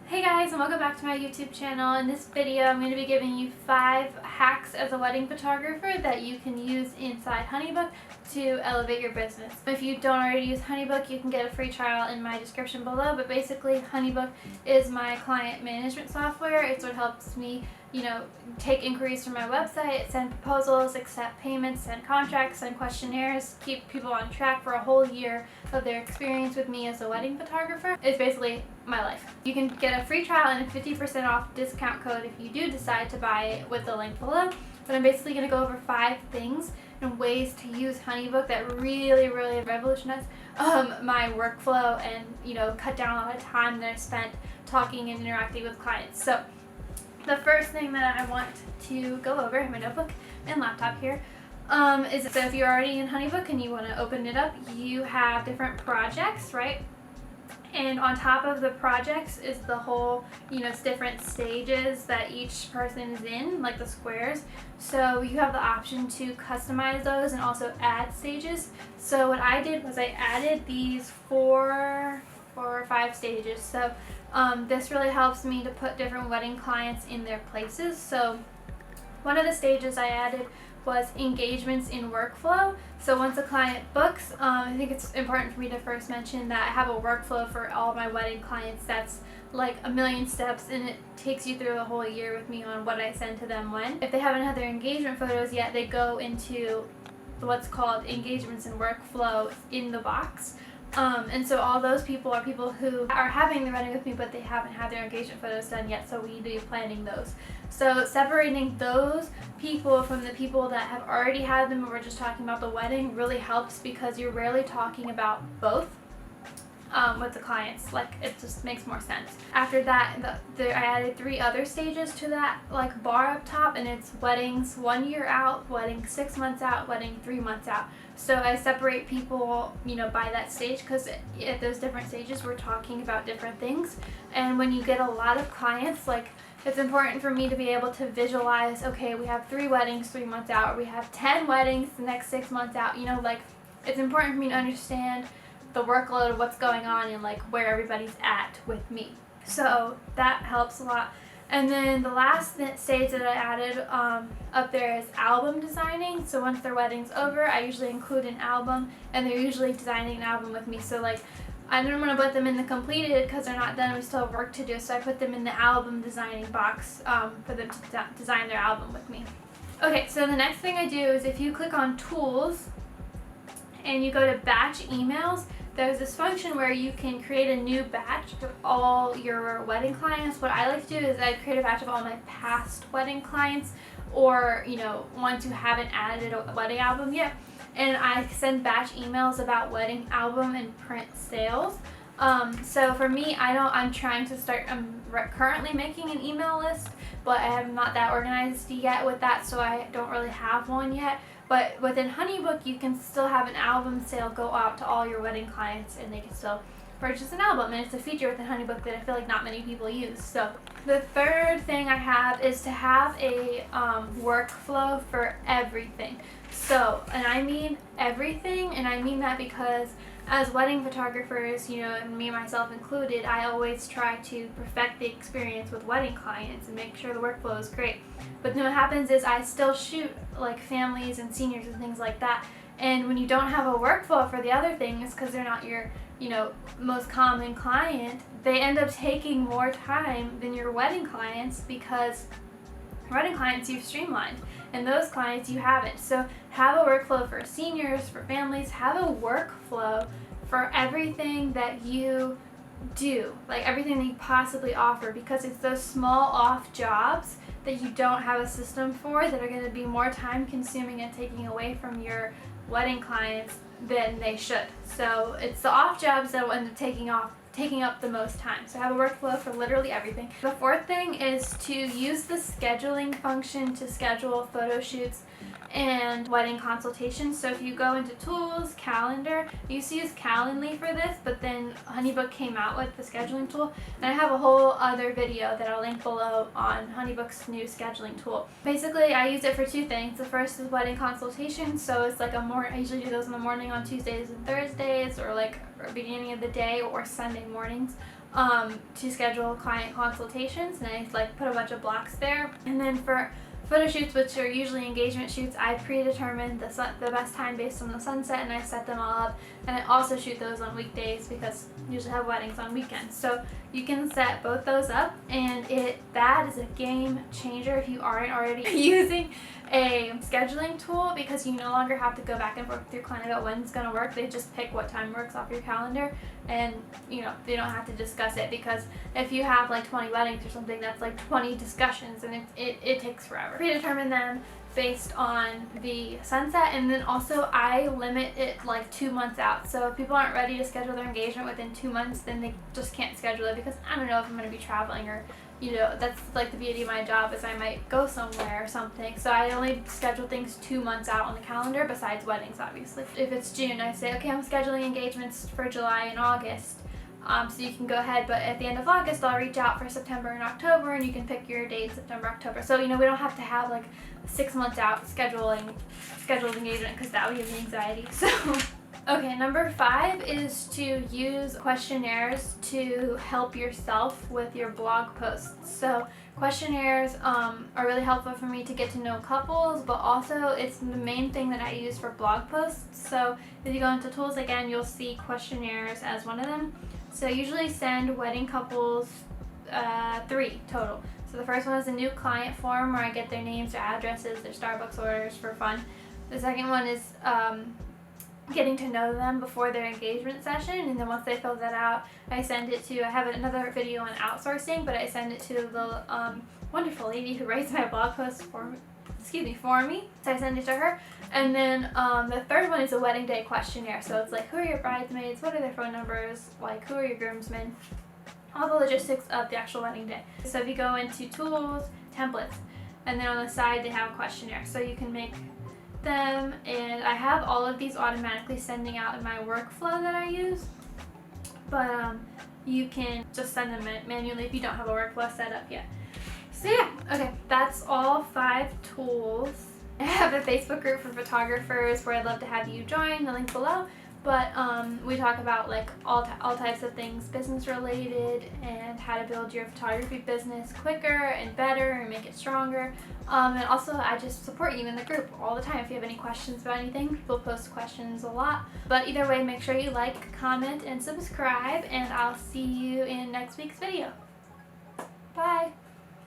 Hey guys, and welcome back to my YouTube channel. In this video I'm going to be giving you 5 hacks as a wedding photographer that you can use inside Honeybook to elevate your business. If you don't already use Honeybook, you can get a free trial in my description below, but basically Honeybook is my client management software. It's what helps me, take inquiries from my website, send proposals, accept payments, send contracts, send questionnaires, keep people on track for a whole year of their experience with me as a wedding photographer. It's basically my life. You can get a free trial and a 50% off discount code if you do decide to buy it with the link below. But I'm basically going to go over 5 things and ways to use Honeybook that really revolutionize my workflow and cut down a lot of time that I spent talking and interacting with clients. So the first thing that I want to go over in my notebook and laptop here is so if you're already in Honeybook and you want to open it up, you have different projects, right? And on top of the projects is the whole, it's different stages that each person is in, like the squares. So you have the option to customize those and also add stages. So what I did was I added these 4 or 5 stages. So this really helps me to put different wedding clients in their places. So one of the stages I added was engagements in workflow. So once a client books, I think it's important for me to first mention that I have a workflow for all my wedding clients that's like a million steps, and it takes you through a whole year with me on what I send to them when. If they haven't had their engagement photos yet, they go into what's called engagements in workflow in the box. And so all those people are people who are having the wedding with me, but they haven't had their engagement photos done yet, so we need to be planning those. So separating those people from the people that have already had them and we're just talking about the wedding really helps, because you're rarely talking about both with the clients. Like, it just makes more sense. After that, I added 3 other stages to that like bar up top, and it's weddings 1 year out, wedding 6 months out, wedding 3 months out. So I separate people, by that stage, because at those different stages we're talking about different things. And when you get a lot of clients, like, it's important for me to be able to visualize, okay, we have 3 weddings 3 months out, or we have 10 weddings the next 6 months out. It's important for me to understand the workload of what's going on and like where everybody's at with me. So that helps a lot. And then the last stage that I added up there is album designing. So once their wedding's over, I usually include an album, and they're usually designing an album with me. So like, I didn't want to put them in the completed because they're not done. We still have work to do. So I put them in the album designing box for them to design their album with me. Okay, so the next thing I do is if you click on Tools and you go to Batch Emails, there's this function where you can create a new batch of all your wedding clients. What I like to do is I create a batch of all my past wedding clients, or ones who haven't added a wedding album yet, and I send batch emails about wedding album and print sales. So for me, I'm trying to start, I'm currently making an email list, but I'm not that organized yet with that, so I don't really have one yet. But within Honeybook, you can still have an album sale go out to all your wedding clients, and they can still purchase an album. And it's a feature within Honeybook that I feel like not many people use. So the third thing I have is to have a workflow for everything. So, and I mean everything, and I mean that because as wedding photographers, and me myself included, I always try to perfect the experience with wedding clients and make sure the workflow is great. But then what happens is I still shoot like families and seniors and things like that. And when you don't have a workflow for the other things, because they're not your, most common client, they end up taking more time than your wedding clients, because wedding clients you've streamlined, and those clients you haven't. So have a workflow for seniors, for families. Have a workflow for everything that you do, like everything that you possibly offer, because it's those small off jobs that you don't have a system for that are going to be more time consuming and taking away from your wedding clients than they should. So it's the off jobs that will end up taking up the most time. So have a workflow for literally everything. The fourth thing is to use the scheduling function to schedule photo shoots and wedding consultations. So if you go into Tools, Calendar, I used to use Calendly for this, but then Honeybook came out with the scheduling tool, and I have a whole other video that I'll link below on Honeybook's new scheduling tool. Basically, I use it for 2 things. The first is wedding consultations, so it's like I usually do those in the morning on Tuesdays and Thursdays, or like beginning of the day or Sunday mornings. to schedule client consultations, and I like put a bunch of blocks there. And then for photo shoots, which are usually engagement shoots, I predetermined the best time based on the sunset, and I set them all up. And I also shoot those on weekdays because I usually have weddings on weekends. So you can set both those up, and that is a game changer if you aren't already using a scheduling tool, because you no longer have to go back and forth with your client about when it's going to work. They just pick what time works off your calendar, and you know, they don't have to discuss it, because if you have like 20 weddings or something, that's like 20 discussions, and it takes forever. Predetermine them based on the sunset, and then also I limit it like 2 months out. So if people aren't ready to schedule their engagement within 2 months, then they just can't schedule it, because I don't know if I'm going to be traveling, or you know, that's like the beauty of my job, is I might go somewhere or something. So I only schedule things 2 months out on the calendar, besides weddings obviously. If it's June, I say, okay, I'm scheduling engagements for July and August. So you can go ahead, but at the end of August I'll reach out for September and October, and you can pick your dates, September, October. So you know, we don't have to have like 6 months out scheduled engagement, because that would give me anxiety. So okay, number 5 is to use questionnaires to help yourself with your blog posts. So questionnaires are really helpful for me to get to know couples, but also it's the main thing that I use for blog posts. So if you go into tools again, you'll see questionnaires as one of them. So I usually send wedding couples 3 total. So the first one is a new client form, where I get their names, their addresses, their Starbucks orders for fun. The second one is getting to know them before their engagement session, and then once they fill that out, I send it to, I have another video on outsourcing, but I send it to the wonderful lady who writes my blog posts for me. So I send it to her. And then the third one is a wedding day questionnaire. So it's like, who are your bridesmaids, what are their phone numbers, like who are your groomsmen, all the logistics of the actual wedding day. So if you go into tools, templates, and then on the side they have a questionnaire, so you can make them, and I have all of these automatically sending out in my workflow that I use, but you can just send them manually if you don't have a workflow set up yet. So yeah, okay, that's all 5 tools. I have a Facebook group for photographers where I'd love to have you join, the link below. But we talk about like all types of things business related, and how to build your photography business quicker and better and make it stronger. And also I just support you in the group all the time if you have any questions about anything. People post questions a lot. But either way, make sure you like, comment, and subscribe, and I'll see you in next week's video. Bye!